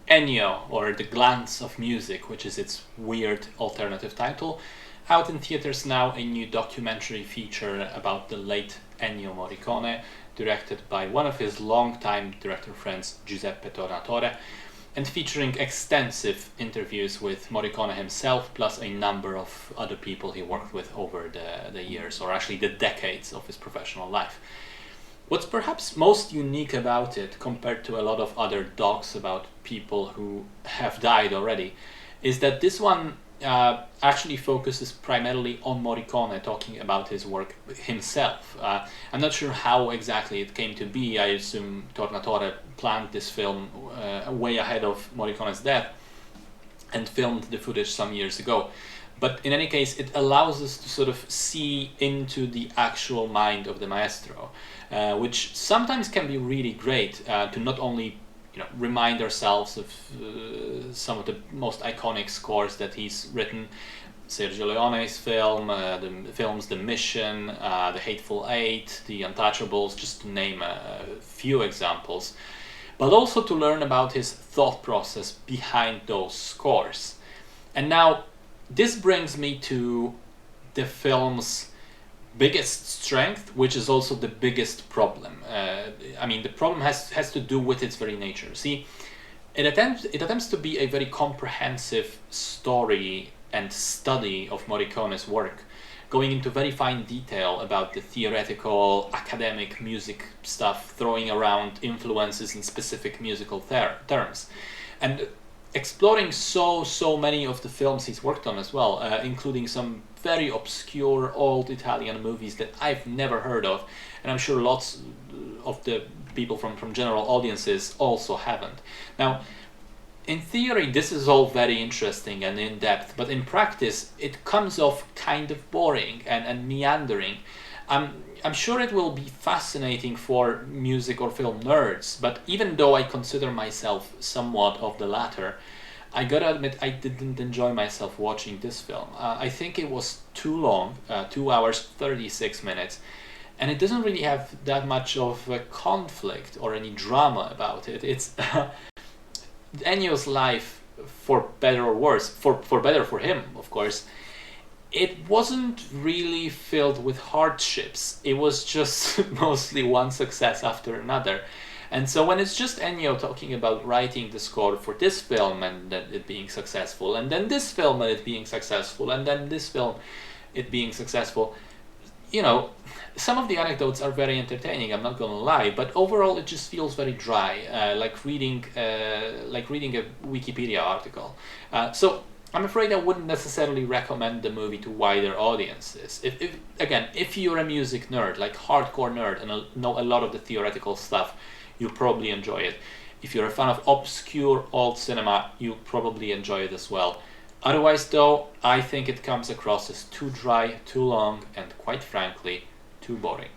Ennio, or The Glance of Music, which is its weird alternative title. Out in theaters now, a new documentary feature about the late Ennio Morricone, directed by one of his longtime director friends, Giuseppe Tornatore, and featuring extensive interviews with Morricone himself, plus a number of other people he worked with over the years, or actually the decades of his professional life. What's perhaps most unique about it, compared to a lot of other docs about people who have died already, is that this one actually focuses primarily on Morricone, talking about his work himself. I'm not sure how exactly it came to be. I assume Tornatore planned this film way ahead of Morricone's death and filmed the footage some years ago. But in any case, it allows us to sort of see into the actual mind of the maestro, which sometimes can be really great to not only remind ourselves of some of the most iconic scores that he's written, Sergio Leone's the films The Mission, The Hateful Eight, The Untouchables, just to name a few examples, but also to learn about his thought process behind those scores. And now, this brings me to the film's biggest strength, which is also the biggest problem. The problem has to do with its very nature. See, it attempts to be a very comprehensive story and study of Morricone's work, going into very fine detail about the theoretical, academic music stuff, throwing around influences in specific musical terms, and exploring so many of the films he's worked on as well, including some very obscure old Italian movies that I've never heard of, and I'm sure lots of the people from general audiences also haven't. Now, in theory, this is all very interesting and in-depth, but in practice, it comes off kind of boring and meandering. I'm sure it will be fascinating for music or film nerds, but even though I consider myself somewhat of the latter, I gotta admit I didn't enjoy myself watching this film. I think it was too long, 2 hours 36 minutes, and it doesn't really have that much of a conflict or any drama about it. It's Ennio's life, for better or worse, for better for him, of course, it wasn't really filled with hardships. It was just mostly one success after another. And so when it's just Ennio talking about writing the score for this film and then it being successful, and then this film and it being successful, and then this film it being successful, some of the anecdotes are very entertaining, I'm not gonna lie, but overall it just feels very dry, like reading a Wikipedia article. So I'm afraid I wouldn't necessarily recommend the movie to wider audiences. If you're a music nerd, like hardcore nerd, and know a lot of the theoretical stuff, you'll probably enjoy it. If you're a fan of obscure old cinema, you'll probably enjoy it as well. Otherwise though, I think it comes across as too dry, too long, and quite frankly, too boring.